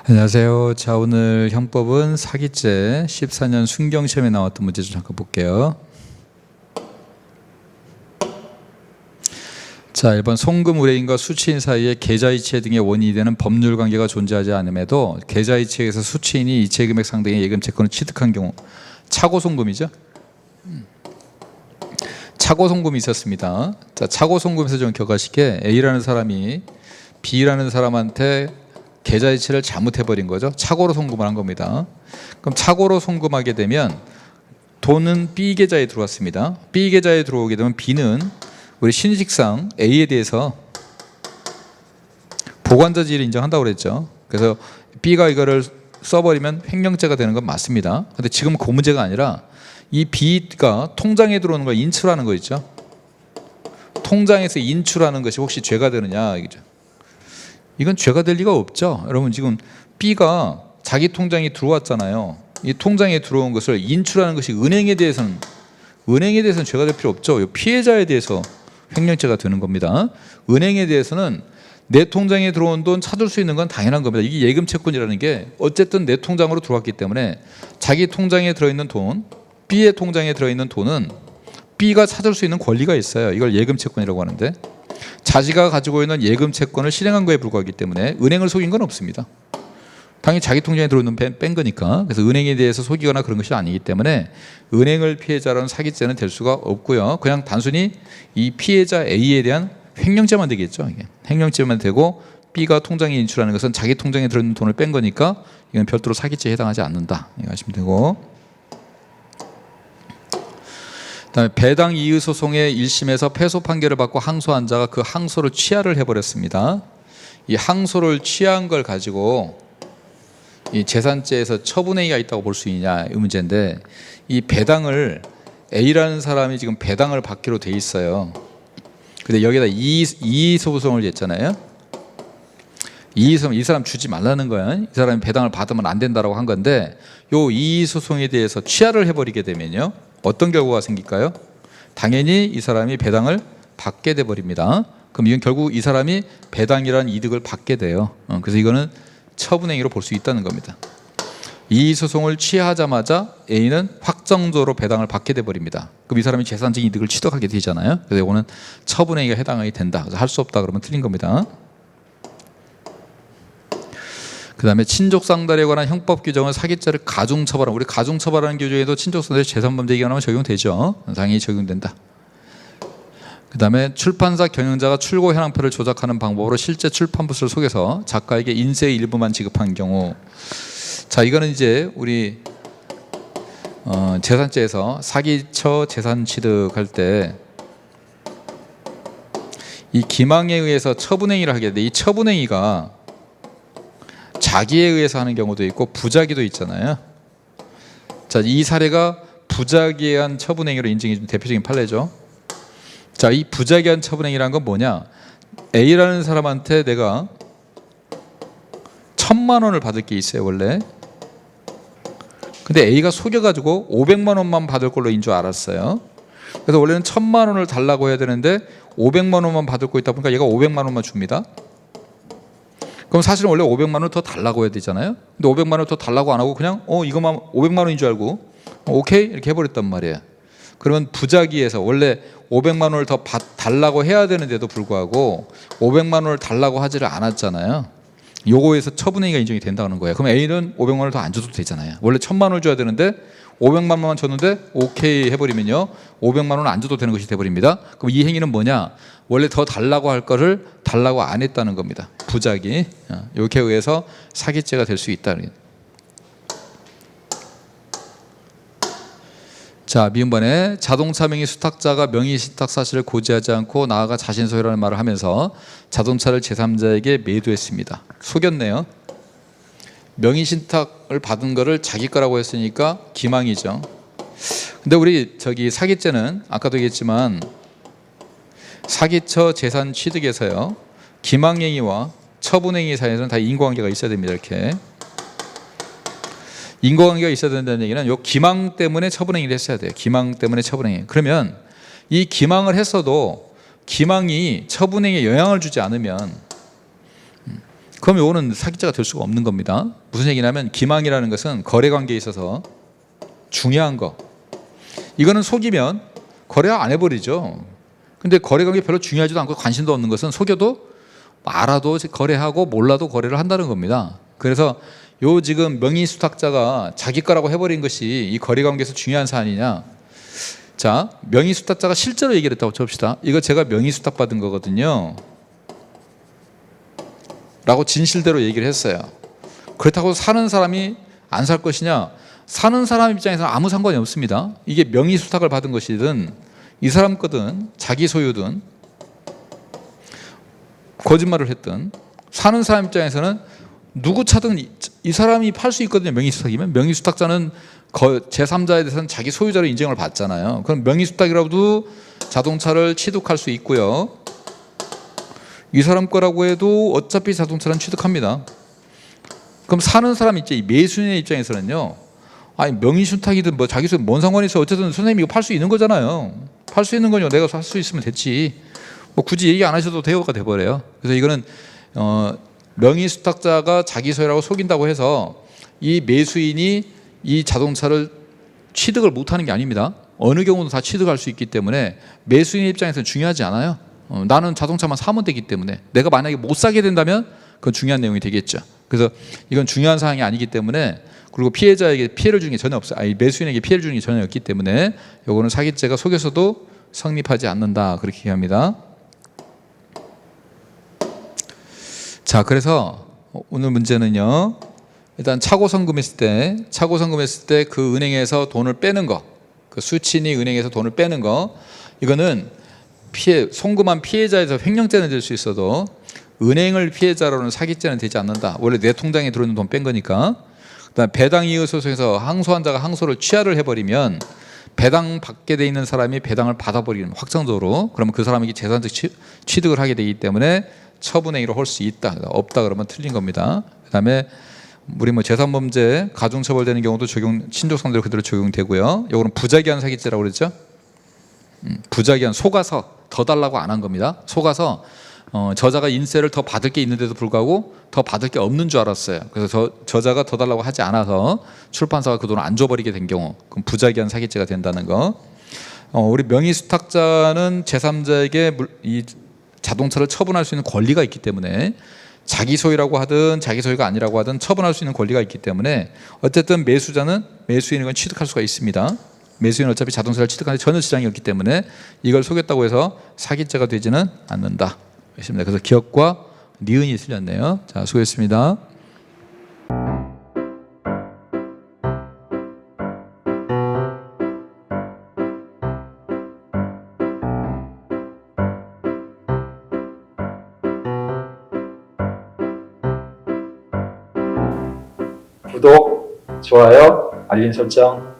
안녕하세요. 자, 오늘 형법은 사기죄 14년 순경시험에 나왔던 문제 좀 잠깐 볼게요. 자, 1번 송금 의뢰인과 수취인 사이에 계좌이체 등의 원인이 되는 법률 관계가 존재하지 않음에도 계좌이체에서 수취인이 이체금액 상당의 예금 채권을 취득한 경우 차고송금이죠. 차고송금이 있었습니다. 자, 차고송금에서 좀 기억하시게 A라는 사람이 B라는 사람한테 계좌이체를 잘못해버린 거죠. 착오로 송금을 한 겁니다. 그럼 착오로 송금하게 되면 돈은 B 계좌에 들어왔습니다. B 계좌에 들어오게 되면 B는 우리 신식상 A에 대해서 보관자 지위를 인정한다고 그랬죠. 그래서 B가 이거를 써버리면 횡령죄가 되는 건 맞습니다. 근데 지금 그 문제가 아니라 이 B가 통장에 들어오는 걸 인출하는 거 있죠. 통장에서 인출하는 것이 혹시 죄가 되느냐 이거죠. 이건 죄가 될 리가 없죠. 여러분, 지금 B가 자기 통장에 들어왔잖아요. 이 통장에 들어온 것을 인출하는 것이 은행에 대해서는 죄가 될 필요 없죠. 피해자에 대해서 횡령죄가 되는 겁니다. 은행에 대해서는 내 통장에 들어온 돈 찾을 수 있는 건 당연한 겁니다. 이게 예금 채권이라는 게 어쨌든 내 통장으로 들어왔기 때문에 자기 통장에 들어있는 돈, B의 통장에 들어있는 돈은 B가 찾을 수 있는 권리가 있어요. 이걸 예금 채권이라고 하는데, 자기가 가지고 있는 예금 채권을 실행한 거에 불과하기 때문에 은행을 속인 건 없습니다. 당연히 자기 통장에 들어오는 뺀 거니까. 그래서 은행에 대해서 속이거나 그런 것이 아니기 때문에 은행을 피해자로는 사기죄는 될 수가 없고요. 그냥 단순히 이 피해자 A에 대한 횡령죄만 되겠죠. 이게 횡령죄만 되고, B가 통장에 인출하는 것은 자기 통장에 들어있는 돈을 뺀 거니까 이건 별도로 사기죄에 해당하지 않는다. 이거 하시면 되고, 그다음에 배당 이의 소송의 1심에서 패소 판결을 받고 항소한 자가 그 항소를 취하를 해버렸습니다. 이 항소를 취한 걸 가지고 이 재산죄에서 처분행위가 있다고 볼 수 있냐 이 문제인데, 이 배당을 A라는 사람이 지금 배당을 받기로 돼 있어요. 근데 여기다 이의 소송을 했잖아요. 이 사람 주지 말라는 거야. 이 사람이 배당을 받으면 안 된다라고 한 건데, 요 이의 소송에 대해서 취하를 해버리게 되면요, 어떤 결과가 생길까요? 당연히 이 사람이 배당을 받게 돼 버립니다. 그럼 이건 결국 이 사람이 배당이라는 이득을 받게 돼요. 그래서 이거는 처분행위로 볼 수 있다는 겁니다. 이 소송을 취하자마자 A는 확정적으로 배당을 받게 돼 버립니다. 그럼 이 사람이 재산적인 이득을 취득하게 되잖아요. 그래서 이거는 처분행위가 해당하게 된다. 그래서 할 수 없다 그러면 틀린 겁니다. 그 다음에 친족상달에 관한 형법 규정은 사기죄를 가중처벌하는, 우리 가중처벌하는 규정에도 친족상달이 재산범죄 기간하면 적용되죠. 당연히 적용된다. 그 다음에 출판사 경영자가 출고 현황표를 조작하는 방법으로 실제 출판부를 속여서 작가에게 인세의 일부만 지급한 경우, 자, 이거는 이제 우리 재산죄에서 사기처 재산 취득할 때 이 기망에 의해서 처분행위를 하게 되는데, 이 처분행위가 자기에 의해서 하는 경우도 있고 부작위도 있잖아요. 자, 이 사례가 부작위에 의한 처분행위로 인정해 준 대표적인 판례죠. 자, 이 부작위에 의한 처분행위라는 건 뭐냐? A라는 사람한테 내가 1,000만 원을 받을 게 있어요, 원래. 근데 A가 속여가지고 500만 원만 받을 걸로 인 줄 알았어요. 그래서 원래는 1,000만 원을 달라고 해야 되는데 500만 원만 받을 거 있다 보니까 얘가 500만 원만 줍니다. 그럼 사실은 원래 500만 원을 더 달라고 해야 되잖아요. 근데 500만 원을 더 달라고 안 하고 그냥 이거만 500만 원인 줄 알고 오케이 이렇게 해버렸단 말이에요. 그러면 부작위에서 원래 500만 원을 더 달라고 해야 되는데도 불구하고 500만 원을 달라고 하지를 않았잖아요. 요거에서 처분행위가 인정이 된다는 거예요. 그럼 A는 500만 원을 더 안 줘도 되잖아요. 원래 1,000만 원을 줘야 되는데 500만 원만 줬는데 오케이 해버리면요, 500만 원은 안 줘도 되는 것이 돼버립니다. 그럼 이 행위는 뭐냐? 원래 더 달라고 할 거를 달라고 안 했다는 겁니다. 부작위. 이렇게 의해서 사기죄가 될 수 있다. 자, 미음번에 자동차 명의 수탁자가 명의 신탁 사실을 고지하지 않고 나아가 자신 소유라는 말을 하면서 자동차를 제3자에게 매도했습니다. 속였네요. 명의 신탁을 받은 거를 자기 거라고 했으니까 기망이죠. 근데 우리 사기죄는 아까도 얘기했지만 사기처 재산 취득에서요, 기망행위와 처분행위 사이에서는 다 인과관계가 있어야 됩니다. 이렇게 인과관계가 있어야 된다는 얘기는 요 기망 때문에 처분행위를 했어야 돼요. 기망 때문에 처분행위. 그러면 이 기망을 했어도 기망이 처분행위에 영향을 주지 않으면 그럼 요거는 사기죄가 될 수가 없는 겁니다. 무슨 얘기냐면 기망이라는 것은 거래 관계에 있어서 중요한 거. 이거는 속이면 거래 안 해버리죠. 근데 거래 관계 별로 중요하지도 않고 관심도 없는 것은 속여도 알아도 거래하고 몰라도 거래를 한다는 겁니다. 그래서 요 지금 명의수탁자가 자기 거라고 해버린 것이 이 거래 관계에서 중요한 사안이냐. 자, 명의수탁자가 실제로 얘기를 했다고 칩시다. 이거 제가 명의수탁 받은 거거든요 라고 진실대로 얘기를 했어요. 그렇다고 사는 사람이 안 살 것이냐? 사는 사람 입장에서는 아무 상관이 없습니다. 이게 명의수탁을 받은 것이든 이 사람 거든 자기 소유든 거짓말을 했든 사는 사람 입장에서는 누구 차든 이 사람이 팔 수 있거든요. 명의수탁이면. 명의수탁자는 제3자에 대해서는 자기 소유자로 인정을 받잖아요. 그럼 명의수탁이라도 자동차를 취득할 수 있고요. 이 사람 거라고 해도 어차피 자동차는 취득합니다. 그럼 사는 사람 매수인의 입장에서는요. 아니 명의수탁이든 뭐 자기 소유 뭔 상관이 있어. 어쨌든 선생님이 이거 팔 수 있는 거잖아요. 팔 수 있는 거요. 내가 살 수 있으면 됐지. 뭐 굳이 얘기 안 하셔도 대우가 돼버려요. 그래서 이거는 명의수탁자가 자기 소유라고 속인다고 해서 이 매수인이 이 자동차를 취득을 못하는 게 아닙니다. 어느 경우도 다 취득할 수 있기 때문에 매수인의 입장에서는 중요하지 않아요. 나는 자동차만 사면 되기 때문에 내가 만약에 못 사게 된다면 그건 중요한 내용이 되겠죠. 그래서 이건 중요한 사항이 아니기 때문에 그리고 피해자에게 피해를 주는 게 전혀 없어요. 아니 매수인에게 피해를 주는 게 전혀 없기 때문에 요거는 사기죄가 속여서도 성립하지 않는다 그렇게 얘기합니다. 자, 그래서 오늘 문제는요. 일단 차고 송금했을 때 그 은행에서 돈을 빼는 거, 그 수취인이 은행에서 돈을 빼는 거, 이거는 송금한 피해자에서 횡령죄는 될 수 있어도 은행을 피해자로는 사기죄는 되지 않는다. 원래 내 통장에 들어있는 돈 뺀 거니까. 그다음 배당 이의 소송에서 항소한 자가 항소를 취하를 해버리면 배당 받게 돼 있는 사람이 배당을 받아버리는 확정적으로, 그러면 그 사람에게 재산적 취득을 하게 되기 때문에 처분행위로 할 수 있다. 없다 그러면 틀린 겁니다. 그다음에 우리 뭐 재산범죄 가중처벌되는 경우도 친족 상대로 그대로 적용되고요. 요거는 부작위한 사기죄라고 그랬죠. 부작위한 속아서 더 달라고 안 한 겁니다. 속아서 저자가 인세를 더 받을 게 있는데도 불구하고 더 받을 게 없는 줄 알았어요. 그래서 저자가 더 달라고 하지 않아서 출판사가 그 돈을 안 줘버리게 된 경우, 그럼 부작위한 사기죄가 된다는 거. 우리 명의수탁자는 제3자에게 이 자동차를 처분할 수 있는 권리가 있기 때문에 자기 소유라고 하든 자기 소유가 아니라고 하든 처분할 수 있는 권리가 있기 때문에 어쨌든 매수인은 건 취득할 수가 있습니다. 매수인은 어차피 자동차를 취득하는데 전혀 지장이 없기 때문에 이걸 속였다고 해서 사기죄가 되지는 않는다. 그래서 기억과 니은이 틀렸네요. 자, 수고했습니다. 구독, 좋아요, 알림 설정